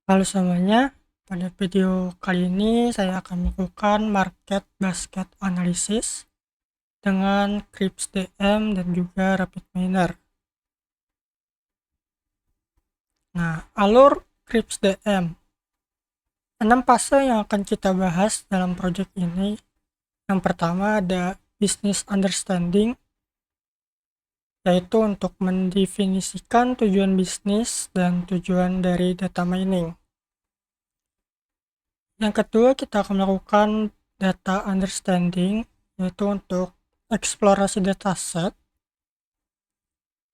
Halo semuanya, pada video kali ini saya akan melakukan market basket analysis dengan Crypts DM dan juga Rapid Miner. Nah, alur Crypts DM. 6 fase yang akan kita bahas dalam project ini. Yang pertama ada business understanding, yaitu untuk mendefinisikan tujuan bisnis dan tujuan dari data mining. Yang kedua, kita akan melakukan data understanding, yaitu untuk eksplorasi dataset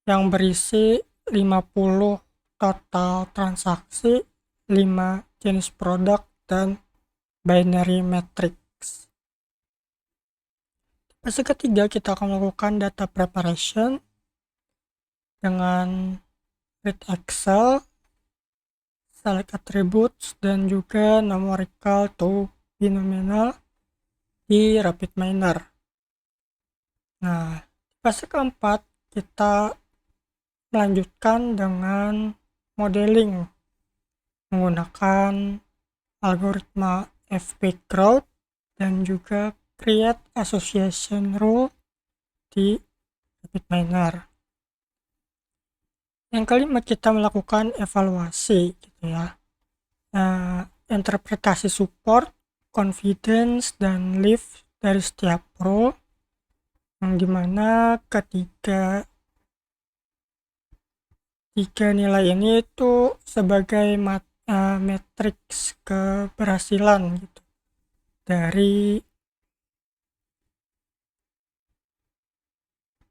yang berisi 50 total transaksi, 5 jenis produk, dan binary matrix. Fase ketiga, kita akan melakukan data preparation dengan read Excel, select attributes, dan juga numerical to binomial di Rapid Miner. Nah, fase keempat kita melanjutkan dengan modeling menggunakan algoritma FP Crowd dan juga create association rule di Rapid Miner. Yang kelima, kita melakukan evaluasi gitu ya. Interpretasi support, confidence, dan lift dari setiap rule, yang dimana tiga nilai ini itu sebagai matriks keberhasilan gitu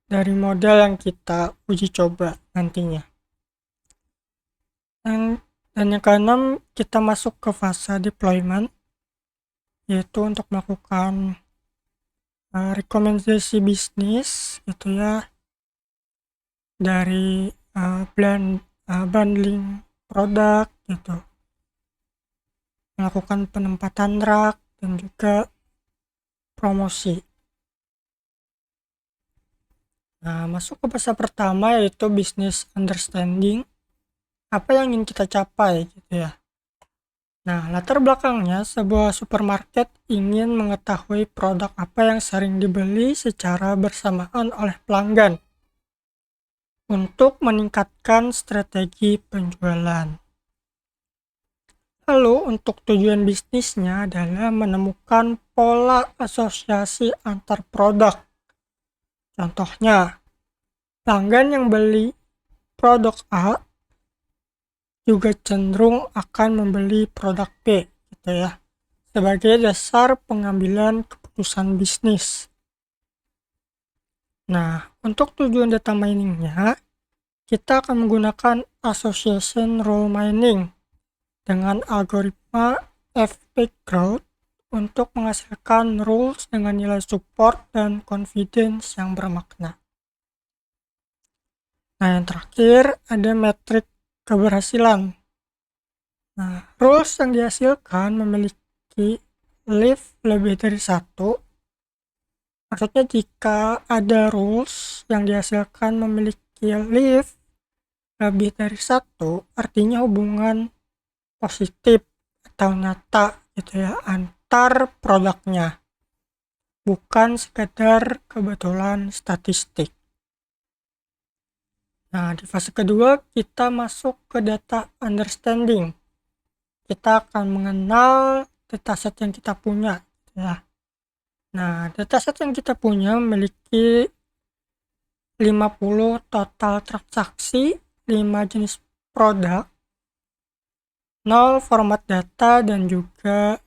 dari model yang kita uji coba nantinya. Dan yang keenam, kita masuk ke fase deployment, yaitu untuk melakukan rekomendasi bisnis gitu ya, dari bundling produk gitu, melakukan penempatan rak dan juga promosi. Nah, masuk ke fase pertama, yaitu business understanding, apa yang ingin kita capai gitu ya. Nah, latar belakangnya sebuah supermarket ingin mengetahui produk apa yang sering dibeli secara bersamaan oleh pelanggan untuk meningkatkan strategi penjualan. Lalu untuk tujuan bisnisnya adalah menemukan pola asosiasi antar produk. Contohnya, pelanggan yang beli produk A juga cenderung akan membeli produk B gitu ya, sebagai dasar pengambilan keputusan bisnis. Nah, untuk tujuan data miningnya, kita akan menggunakan association rule mining dengan algoritma FP Crowd untuk menghasilkan rules dengan nilai support dan confidence yang bermakna. Nah, yang terakhir ada metrik keberhasilan. Nah, rules yang dihasilkan memiliki lift lebih dari satu. Maksudnya jika ada rules yang dihasilkan memiliki lift lebih dari satu, artinya hubungan positif atau nyata gitu ya antar produknya, bukan sekedar kebetulan statistik. Nah, di fase kedua kita masuk ke data understanding. Kita akan mengenal dataset yang kita punya ya. Nah, dataset yang kita punya memiliki 50 total transaksi, 5 jenis produk, 0 format data, dan juga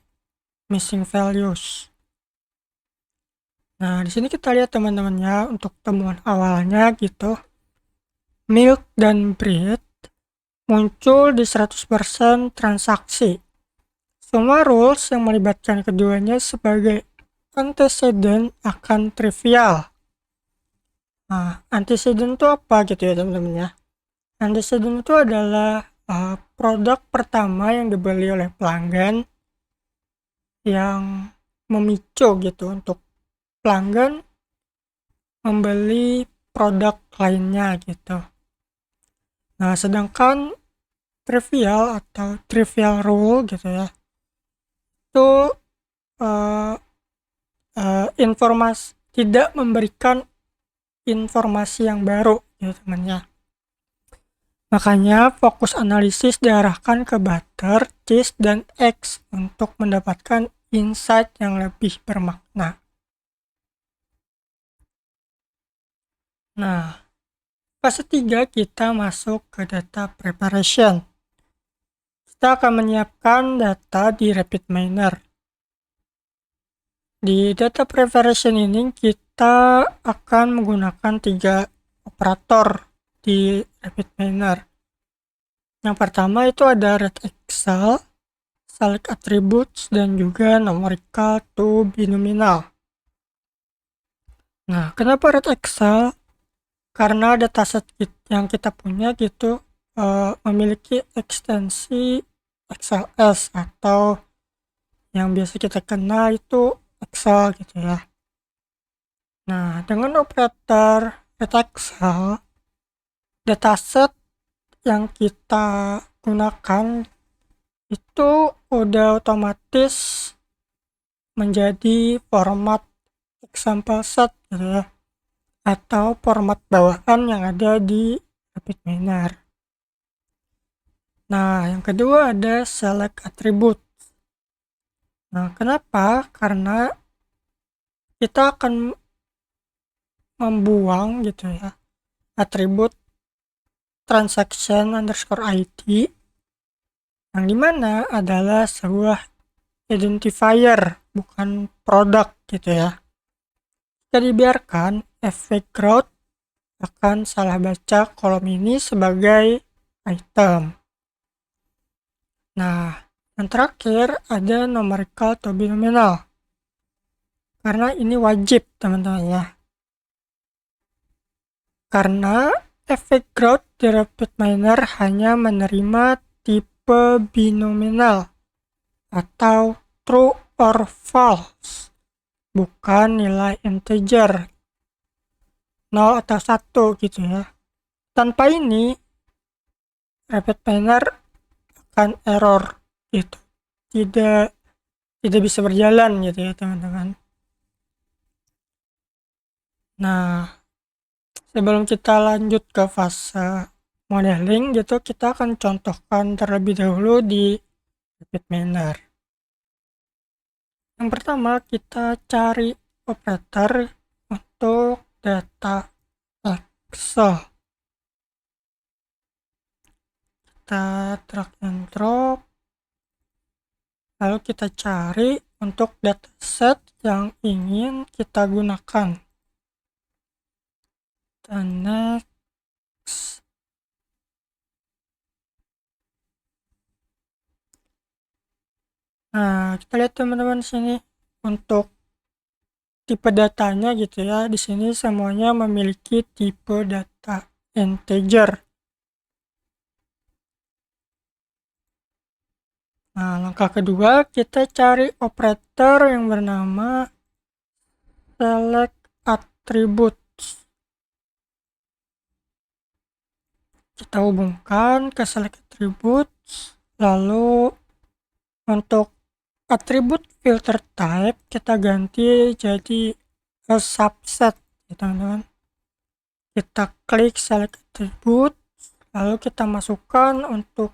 missing values. Nah, di sini kita lihat teman-temannya untuk temuan awalnya gitu. Milk dan bread muncul di 100% transaksi. Semua rules yang melibatkan keduanya sebagai antecedent akan trivial. Nah, antecedent itu apa gitu ya teman-teman ya. Antecedent itu adalah produk pertama yang dibeli oleh pelanggan yang memicu gitu untuk pelanggan membeli produk lainnya gitu. Nah, sedangkan trivial atau trivial rule gitu ya. Itu eh, informasi tidak memberikan informasi yang baru gitu temannya. Makanya fokus analisis diarahkan ke butter, cheese, dan eggs untuk mendapatkan insight yang lebih bermakna. Nah, fase 3 kita masuk ke data preparation. Kita akan menyiapkan data di RapidMiner. Di data preparation ini kita akan menggunakan 3 operator di RapidMiner. Yang pertama itu ada red Excel, select attributes, dan juga numerical to binominal. Nah, kenapa red Excel? Karena dataset yang kita punya gitu memiliki ekstensi XLS atau yang biasa kita kenal itu Excel gitu ya. Nah, dengan operator red Excel, dataset yang kita gunakan itu udah otomatis menjadi format example set gitu ya, atau format bawahan yang ada di RapidMiner. Nah, yang kedua ada select attribute. Nah, kenapa? Karena kita akan membuang gitu ya atribut transaction underscore ID yang dimana adalah sebuah identifier, bukan produk gitu ya. Jika dibiarkan, efek growth akan salah baca kolom ini sebagai item. Nah, yang terakhir ada numerical to binominal. Karena ini wajib teman-teman ya. Karena efek growth di RapidMiner hanya menerima tipe binominal atau true or false, bukan nilai integer 0 atau 1 gitu ya. Tanpa ini RapidMiner akan error gitu, tidak bisa berjalan gitu ya teman-teman. Nah, sebelum kita lanjut ke fase modeling gitu, kita akan contohkan terlebih dahulu di RapidMiner. Yang pertama kita cari operator untuk data Excel. Kita drag and drop, lalu kita cari untuk dataset yang ingin kita gunakan. Dan next. Nah, kita lihat teman-teman sini untuk tipe datanya gitu ya. Di sini semuanya memiliki tipe data integer. Nah, langkah kedua kita cari operator yang bernama select attributes. Kita hubungkan ke select attributes, lalu untuk atribut filter type kita ganti jadi subset ya teman-teman. Kita klik select attribute, lalu kita masukkan untuk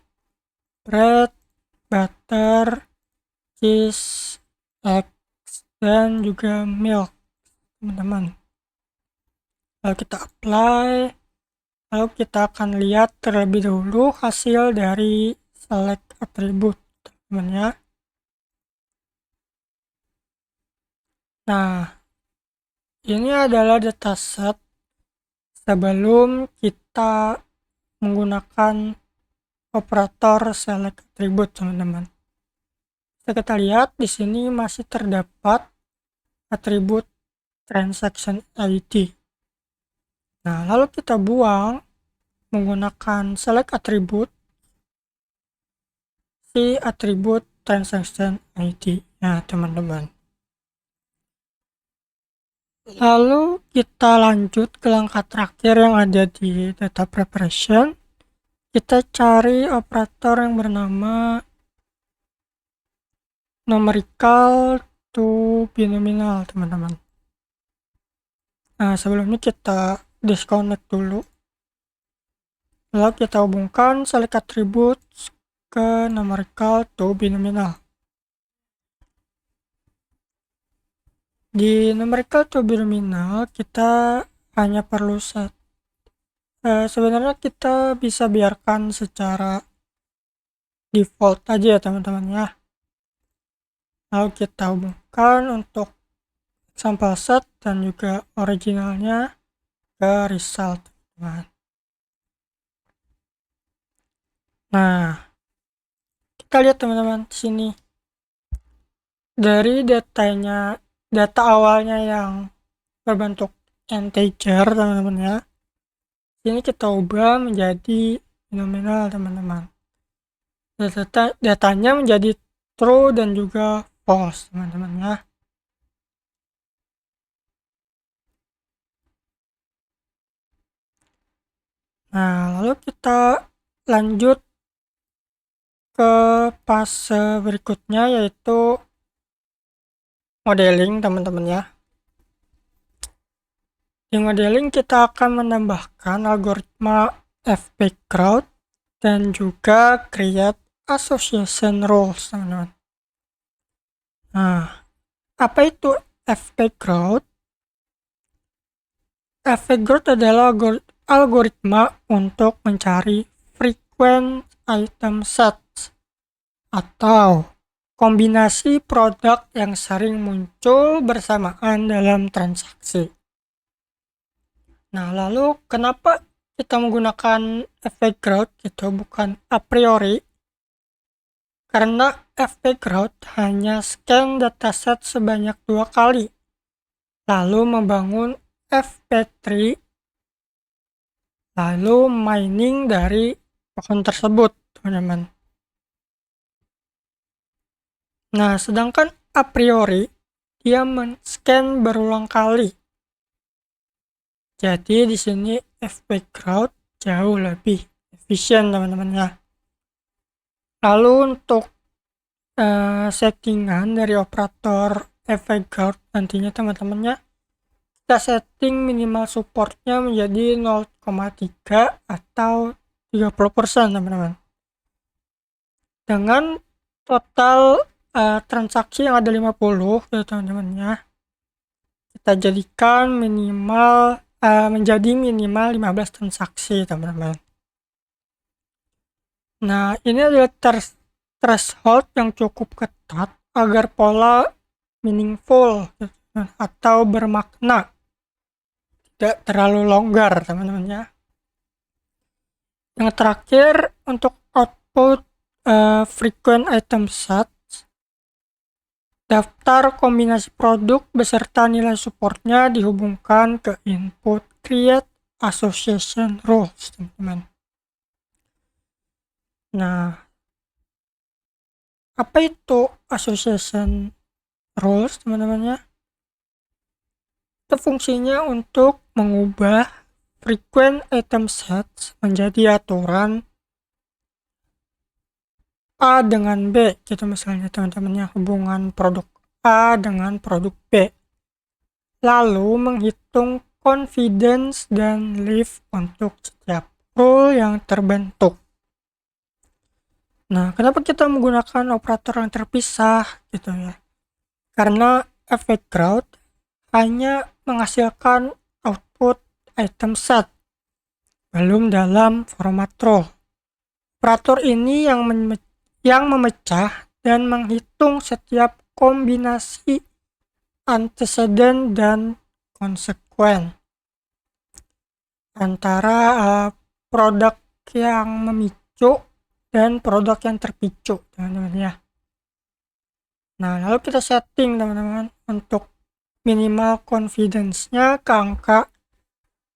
bread, butter, cheese, eggs, dan juga milk teman-teman. Lalu kita apply, lalu kita akan lihat terlebih dahulu hasil dari select attribute teman-teman ya. Nah, ini adalah dataset sebelum kita menggunakan operator select attribute teman-teman. Kita lihat di sini masih terdapat atribut transaction ID. Nah, lalu kita buang menggunakan select attribute si atribut transaction ID. Nah, teman-teman. Lalu kita lanjut ke langkah terakhir yang ada di data preparation, kita cari operator yang bernama numerical to binomial, teman-teman. Nah, sebelumnya kita disconnect dulu. Lalu kita hubungkan select attributes ke numerical to binomial. Di numerical to binomial kita hanya perlu set. Sebenarnya kita bisa biarkan secara default aja ya teman-teman ya. Lalu kita hubungkan untuk example set dan juga originalnya ke result, teman. Nah, kita lihat teman-teman di sini dari data awalnya yang berbentuk integer, teman-teman ya. Ini kita ubah menjadi binomial, teman-teman. Datanya menjadi true dan juga false, teman-teman ya. Nah, lalu kita lanjut ke fase berikutnya, yaitu modeling, teman-teman ya. Di modeling kita akan menambahkan algoritma fpCrowd dan juga create association rules, teman-teman. Nah, apa itu fpCrowd? fpCrowd adalah algoritma untuk mencari frequent item sets atau kombinasi produk yang sering muncul bersamaan dalam transaksi. Nah, lalu kenapa kita menggunakan fpCrowd gitu, bukan a priori? Karena fpCrowd hanya scan dataset sebanyak 2 kali, lalu membangun fp-tree, lalu mining dari pohon tersebut, teman-teman. Nah, sedangkan a priori dia men-scan berulang kali. Jadi di sini fpCrowd jauh lebih efisien, teman-teman ya. Lalu untuk settingan dari operator fpCrowd nantinya, teman-teman ya, kita setting minimal supportnya menjadi 0,3 atau 30%, teman-teman. Dengan total transaksi yang ada 50 ya teman-teman ya, kita jadikan minimal menjadi minimal 15 transaksi, teman-teman. Nah, ini adalah threshold yang cukup ketat agar pola meaningful atau bermakna, tidak terlalu longgar, teman-teman ya. Yang terakhir, untuk output frequent item set, daftar kombinasi produk beserta nilai supportnya dihubungkan ke input create association rules, teman-teman. Nah, apa itu association rules, teman-teman ya? Itu fungsinya untuk mengubah frequent item sets menjadi aturan A dengan B gitu, misalnya teman-teman ya, hubungan produk A dengan produk B, lalu menghitung confidence dan leaf untuk setiap rule yang terbentuk. Nah, kenapa kita menggunakan operator yang terpisah gitu ya? Karena fpCrowd hanya menghasilkan output item set, belum dalam format rule. Operator ini yang memecah dan menghitung setiap kombinasi antecedent dan konsekuen antara produk yang memicu dan produk yang terpicu, teman-teman ya. Nah, lalu kita setting, teman-teman, untuk minimal confidence-nya ke angka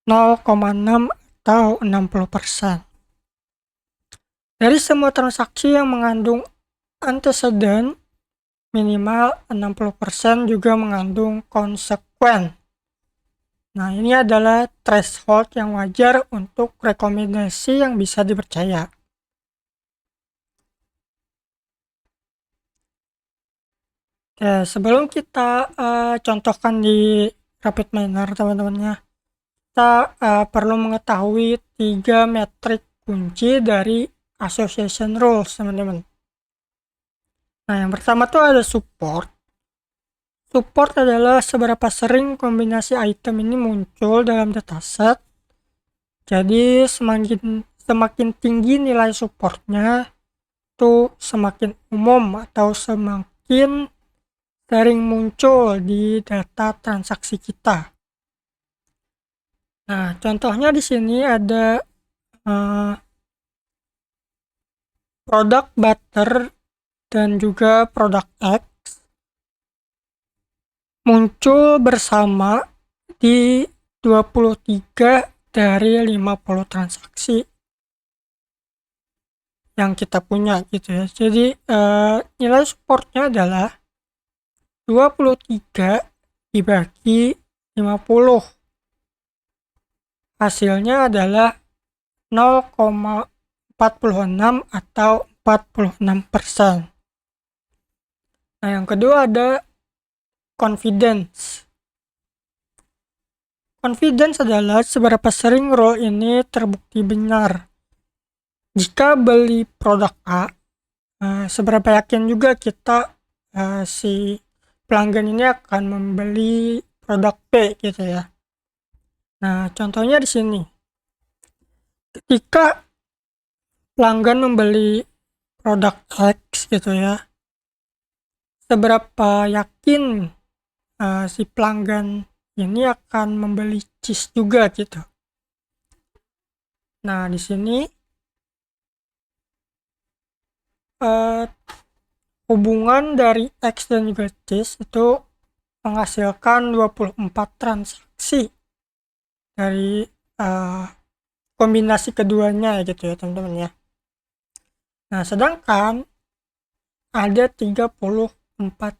0,6 atau 60%. Dari semua transaksi yang mengandung antecedent, minimal 60% juga mengandung konsekuen. Nah, ini adalah threshold yang wajar untuk rekomendasi yang bisa dipercaya. Oke, sebelum kita contohkan di RapidMiner, teman-temannya, kita perlu mengetahui 3 metrik kunci dari association rules, teman-teman. Nah, yang pertama tuh ada support. Support adalah seberapa sering kombinasi item ini muncul dalam dataset. Jadi semakin tinggi nilai supportnya, itu semakin umum atau semakin sering muncul di data transaksi kita. Nah, contohnya di sini ada produk butter dan juga produk X muncul bersama di 23 dari 50 transaksi yang kita punya gitu ya. Jadi nilai supportnya adalah 23 dibagi 50. Hasilnya adalah 0,46 atau 46%. Nah, yang kedua ada confidence. Confidence adalah seberapa sering rule ini terbukti benar. Jika beli produk A, seberapa yakin juga kita si pelanggan ini akan membeli produk B gitu ya. Nah, contohnya di sini. Ketika pelanggan membeli produk X gitu ya, seberapa yakin si pelanggan ini akan membeli cheese juga gitu. Nah, di sini hubungan dari X dan juga cheese itu menghasilkan 24 transaksi dari kombinasi keduanya gitu ya teman-teman ya. Nah, sedangkan ada 34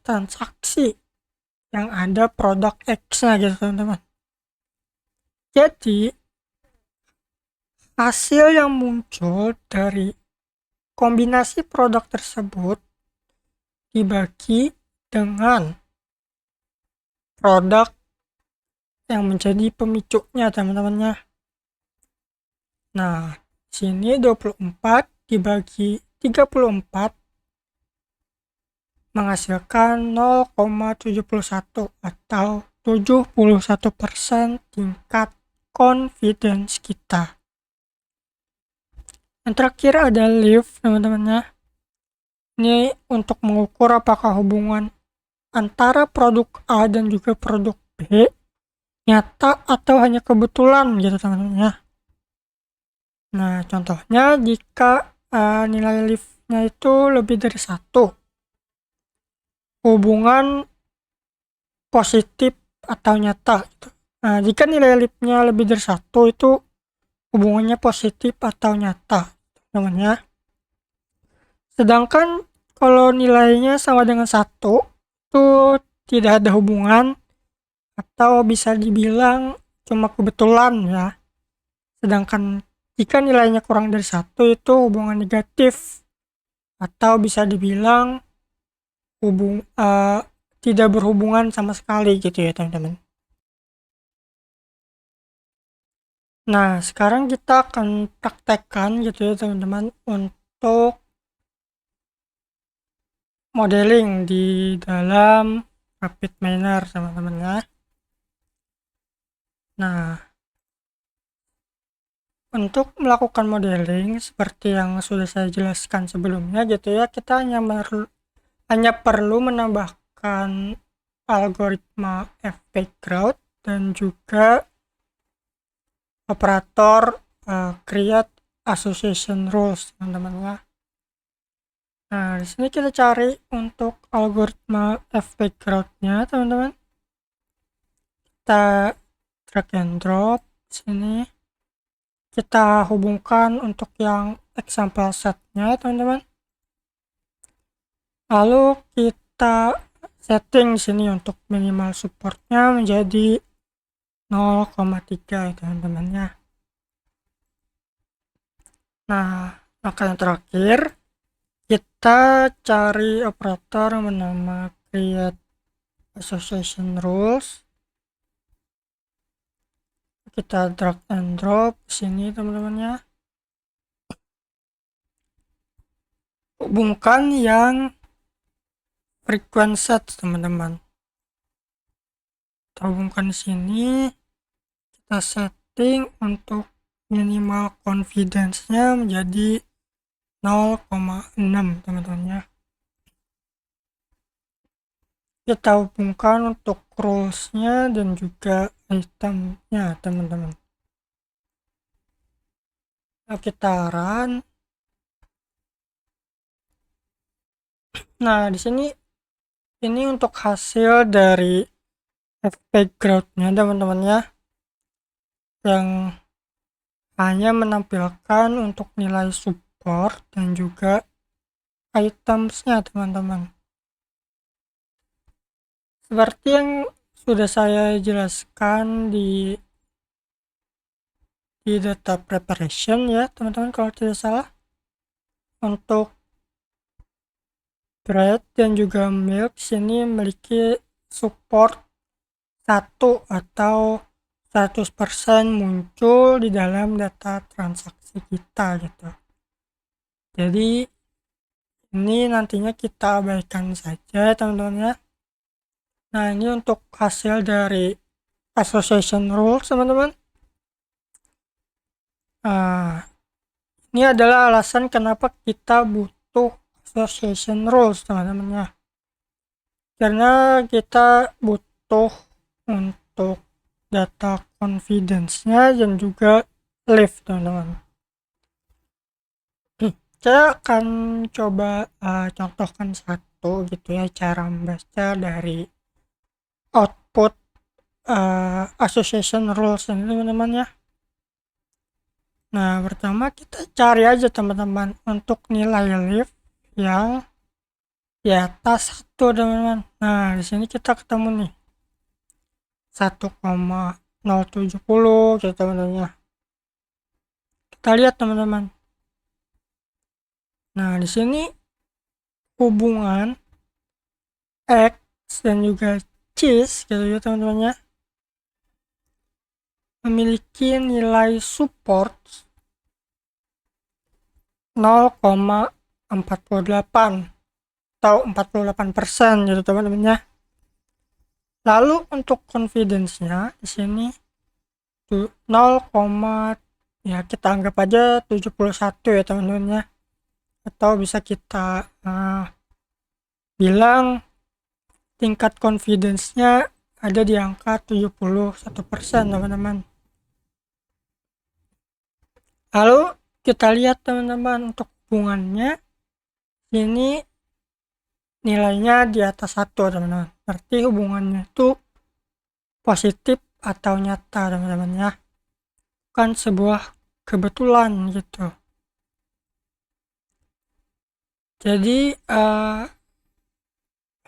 transaksi yang ada produk X-nya gitu teman-teman. Jadi hasil yang muncul dari kombinasi produk tersebut dibagi dengan produk yang menjadi pemicunya teman-temannya. Nah, sini 24 dibagi 34 menghasilkan 0,71 atau 71% tingkat confidence kita. Yang terakhir ada lift teman-temannya. Ini untuk mengukur apakah hubungan antara produk A dan juga produk B nyata atau hanya kebetulan gitu teman-teman ya. Nah, contohnya jika nilai liftnya itu lebih dari 1, hubungan positif atau nyata gitu. Nah, jika nilai liftnya lebih dari 1 itu hubungannya positif atau nyata teman-teman ya. Sedangkan kalau nilainya sama dengan 1 itu tidak ada hubungan atau bisa dibilang cuma kebetulan ya. Sedangkan jika nilainya kurang dari 1 itu hubungan negatif atau bisa dibilang tidak berhubungan sama sekali gitu ya teman-teman. Nah, sekarang kita akan praktekkan gitu ya teman-teman untuk modeling di dalam RapidMiner teman-teman ya. Nah, untuk melakukan modeling seperti yang sudah saya jelaskan sebelumnya gitu ya, kita hanya perlu menambahkan algoritma fpGrowth dan juga operator create association rules teman-teman ya. Nah, di sini kita cari untuk algoritma fpGrowth-nya teman-teman. Kita drag and drop sini. Kita hubungkan untuk yang example set-nya teman-teman. Lalu kita setting sini untuk minimal supportnya menjadi 0,3 ya teman-teman ya. Nah, langkah yang terakhir kita cari operator yang bernama create association rules. Kita drag and drop sini teman-teman ya. Hubungkan yang frequent set teman-teman. Kita hubungkan di sini. Kita setting untuk minimal confidence-nya menjadi 0,6 teman-teman ya. Kita hubungkan untuk rules-nya dan juga itemnya teman-teman. Nah, kita run. Nah, di sini ini untuk hasil dari background-nya teman-teman ya, yang hanya menampilkan untuk nilai support dan juga items-nya teman-teman. Seperti yang sudah saya jelaskan di data preparation ya teman-teman, kalau tidak salah, untuk bread dan juga milk sini memiliki support 1 atau 100% muncul di dalam data transaksi kita gitu. Jadi ini nantinya kita abaikan saja teman-teman ya. Nah, ini untuk hasil dari association rules teman-teman. Ini adalah alasan kenapa kita butuh association rules teman-teman ya. Karena kita butuh untuk data confidence-nya dan juga lift teman-teman. Saya akan coba contohkan satu gitu ya, cara membaca dari output association rules ini teman-teman ya. Nah, pertama kita cari aja teman-teman untuk nilai lift yang di atas 1 teman-teman. Nah, di sini kita ketemu nih 1,070 gitu teman-teman ya. Kita lihat teman-teman. Nah, di sini hubungan X dan juga cheese gitu ya teman-teman ya, memiliki nilai support 0,48 atau 48% gitu teman-teman ya. Lalu untuk confidence-nya di sini 0, ya kita anggap aja 71 ya teman-teman ya. Atau bisa kita bilang tingkat confidence-nya ada di angka 71% teman-teman. Lalu kita lihat teman-teman untuk hubungannya, ini nilainya di atas 1 teman-teman. Berarti hubungannya itu positif atau nyata teman-teman ya, bukan sebuah kebetulan gitu. Jadi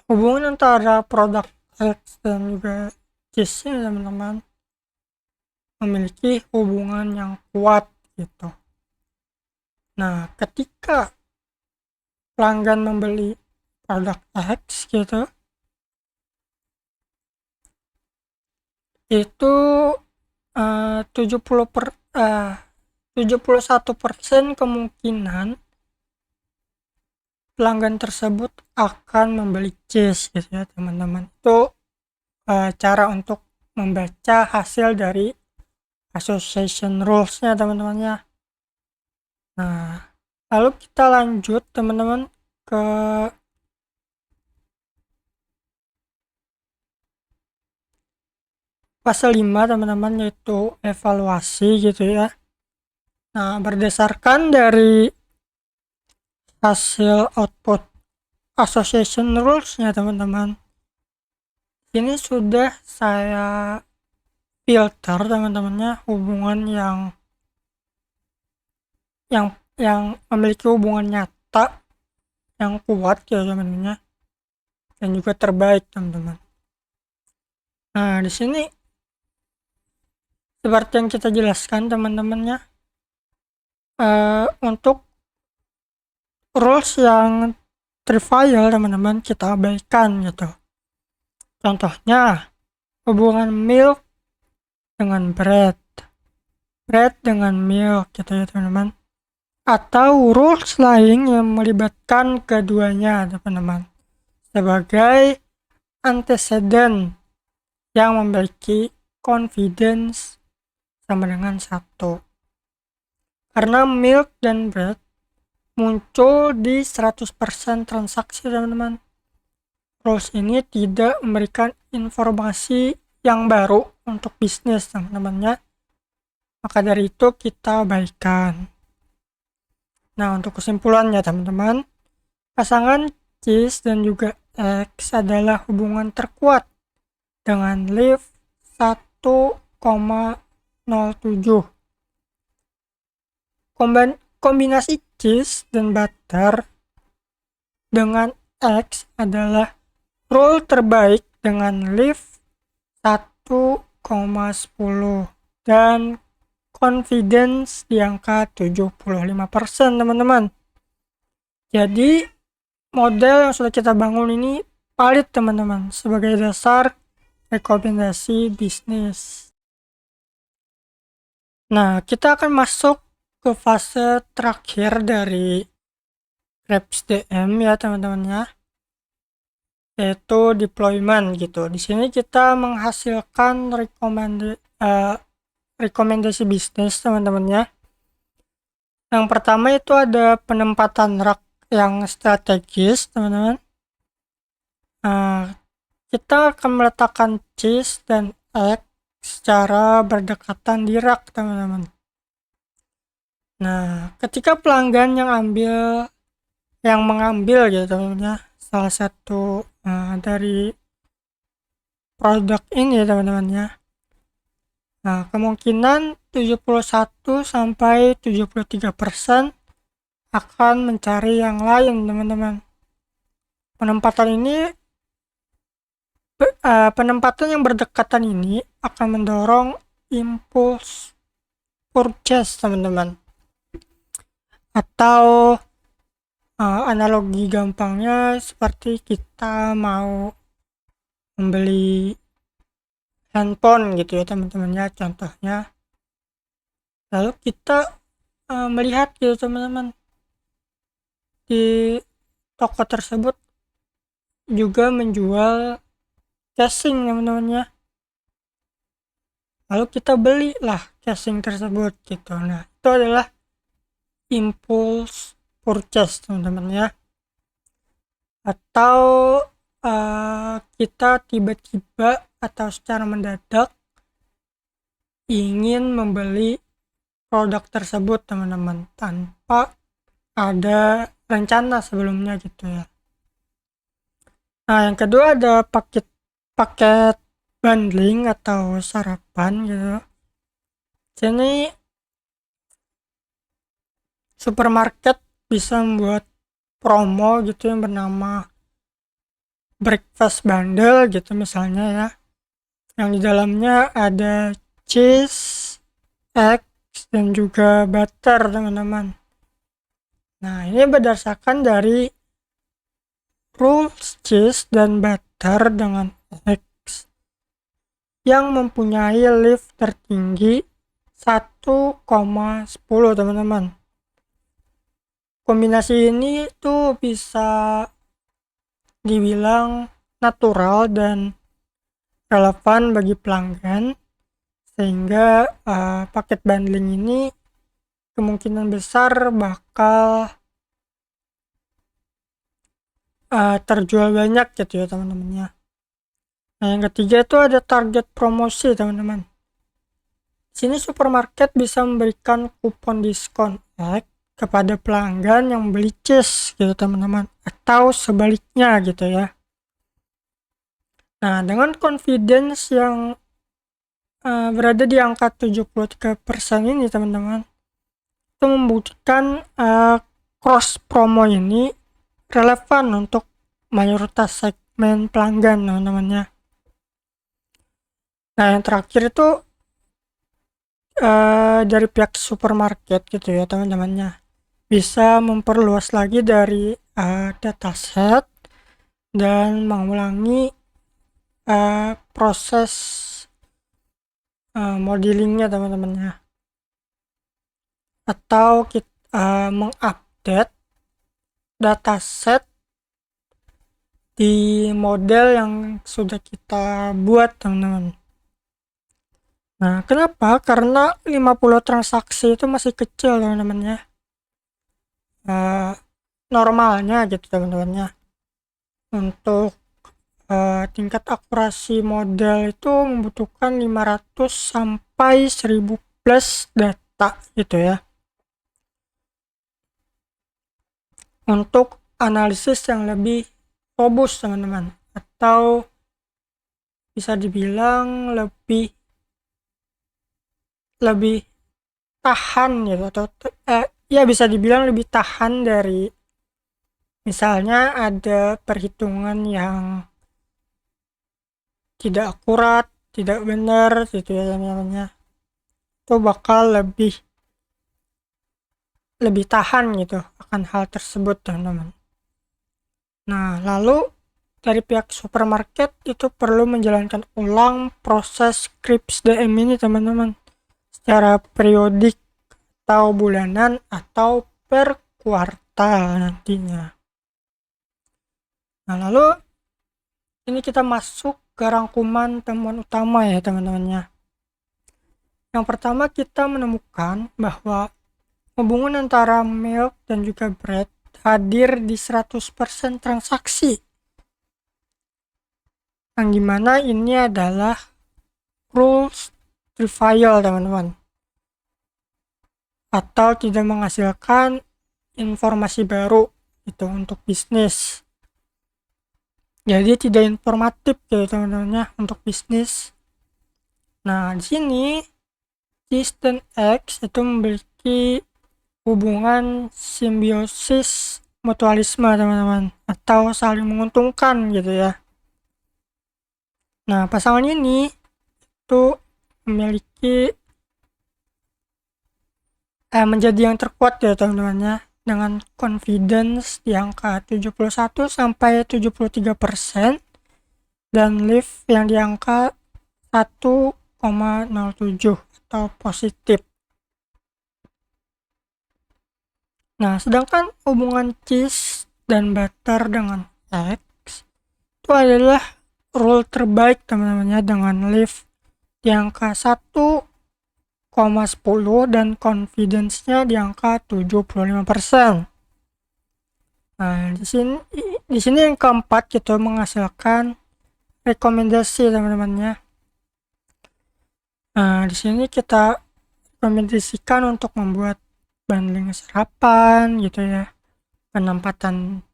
hubungan antara produk X dan juga cheese teman-teman memiliki hubungan yang kuat gitu. Nah, ketika pelanggan membeli produk X gitu, itu 71% kemungkinan pelanggan tersebut akan membeli cheese gitu ya teman-teman. Itu cara untuk membaca hasil dari association rules-nya teman-teman ya. Nah, lalu kita lanjut teman-teman ke fase 5 teman-teman, yaitu evaluasi gitu ya. Nah, berdasarkan dari hasil output association rules-nya teman-teman, ini sudah saya filter teman-temannya hubungan yang memiliki hubungan nyata yang kuat ya teman-teman, dan juga terbaik teman-teman. Nah, di sini seperti yang kita jelaskan teman-temannya, untuk rules yang trivial teman-teman kita abaikan gitu. Contohnya hubungan milk dengan bread dengan milk gitu ya teman-teman, atau rules lain yang melibatkan keduanya teman-teman sebagai antecedent yang memiliki confidence sama dengan 1. Karena milk dan bread muncul di 100% transaksi teman-teman, rules ini tidak memberikan informasi yang baru untuk bisnis teman-temannya, maka dari itu kita abaikan. Nah, untuk kesimpulannya teman-teman, pasangan cheese dan juga X adalah hubungan terkuat dengan lift 1,07. Kombinasi cheese dan butter dengan X adalah rule terbaik dengan lift 1,10 dan confidence di angka 75% teman-teman. Jadi model yang sudah kita bangun ini valid teman-teman sebagai dasar rekomendasi bisnis. Nah, kita akan masuk ke fase terakhir dari Reps DM ya teman-temannya, yaitu deployment gitu. Di sini kita menghasilkan rekomendasi bisnis teman-temannya. Yang pertama itu ada penempatan rak yang strategis teman-teman. Kita akan meletakkan cheese dan egg secara berdekatan di rak teman-teman. Nah, ketika pelanggan yang mengambil gitu teman-teman, salah satu dari produk ini teman-teman ya. Nah, kemungkinan 71-73% akan mencari yang lain teman-teman. Penempatan yang berdekatan ini akan mendorong impulse purchase teman-teman. Atau analogi gampangnya seperti kita mau membeli handphone gitu ya teman-teman ya, contohnya. Lalu kita melihat gitu teman-teman, di toko tersebut juga menjual casing teman-teman ya. Lalu kita belilah casing tersebut gitu. Nah, itu adalah impulse purchase teman-teman ya. Atau kita tiba-tiba atau secara mendadak ingin membeli produk tersebut teman-teman tanpa ada rencana sebelumnya gitu ya. Nah, yang kedua ada paket bundling atau sarapan gitu. Jadi supermarket bisa membuat promo gitu yang bernama breakfast bundle gitu misalnya ya, yang di dalamnya ada cheese, eggs, dan juga butter teman-teman. Nah, ini berdasarkan dari rules cheese dan butter dengan eggs yang mempunyai lift tertinggi 1,10 teman-teman. Kombinasi ini tuh bisa dibilang natural dan relevan bagi pelanggan, sehingga paket bundling ini kemungkinan besar bakal terjual banyak gitu ya teman-temannya. Nah, yang ketiga itu ada target promosi teman-teman. Sini supermarket bisa memberikan kupon diskon egg kepada pelanggan yang beli cheese gitu teman-teman, atau sebaliknya gitu ya. Nah, dengan confidence yang berada di angka 73% ini teman-teman, itu membuktikan cross promo ini relevan untuk mayoritas segmen pelanggan teman-temannya. Nah, yang terakhir itu dari pihak supermarket gitu ya teman-temannya, bisa memperluas lagi dari dataset dan mengulangi proses modelingnya teman-temannya, atau kita mengupdate dataset di model yang sudah kita buat teman-teman. Nah, kenapa? Karena 50 transaksi itu masih kecil teman-teman ya. Normalnya gitu teman-teman ya. Untuk tingkat akurasi model itu membutuhkan 500 sampai 1000 plus data gitu ya. Untuk analisis yang lebih robust teman-teman, atau bisa dibilang lebih tahan gitu, atau ya bisa dibilang lebih tahan dari misalnya ada perhitungan yang tidak akurat, tidak benar gitu ya namanya, itu bakal lebih tahan gitu akan hal tersebut teman-teman. Nah, lalu dari pihak supermarket itu perlu menjalankan ulang proses scripts DM ini teman-teman, secara periodik atau bulanan atau per kuartal nantinya. Nah, lalu ini kita masuk ke rangkuman temuan utama ya teman-temannya. Yang pertama kita menemukan bahwa hubungan antara milk dan juga bread hadir di 100% transaksi. Yang dimana ini adalah rules trivial teman-teman, atau tidak menghasilkan informasi baru itu untuk bisnis. Jadi tidak informatif gitu teman-teman ya untuk bisnis. Nah, di sini cheese dan X itu memiliki hubungan simbiosis mutualisme teman-teman, atau saling menguntungkan gitu ya. Nah, pasangan ini itu memiliki menjadi yang terkuat ya teman-teman ya, dengan confidence di angka 71 sampai 73% dan lift yang di angka 1,07 atau positif. Nah, sedangkan hubungan cheese dan butter dengan X itu adalah rule terbaik teman-teman ya, dengan lift di angka 1,10 dan confidence-nya di angka 75%. Nah, di sini yang keempat kita menghasilkan rekomendasi teman-temannya. Nah, di sini kita rekomendasikan untuk membuat bundling sarapan gitu ya, penempatan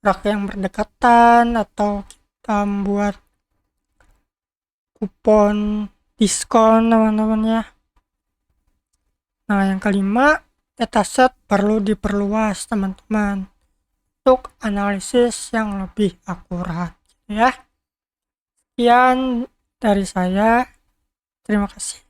rak yang berdekatan, atau kita membuat kupon diskon teman-teman ya. Nah, yang kelima, dataset perlu diperluas teman-teman untuk analisis yang lebih akurat ya. Sekian dari saya, terima kasih.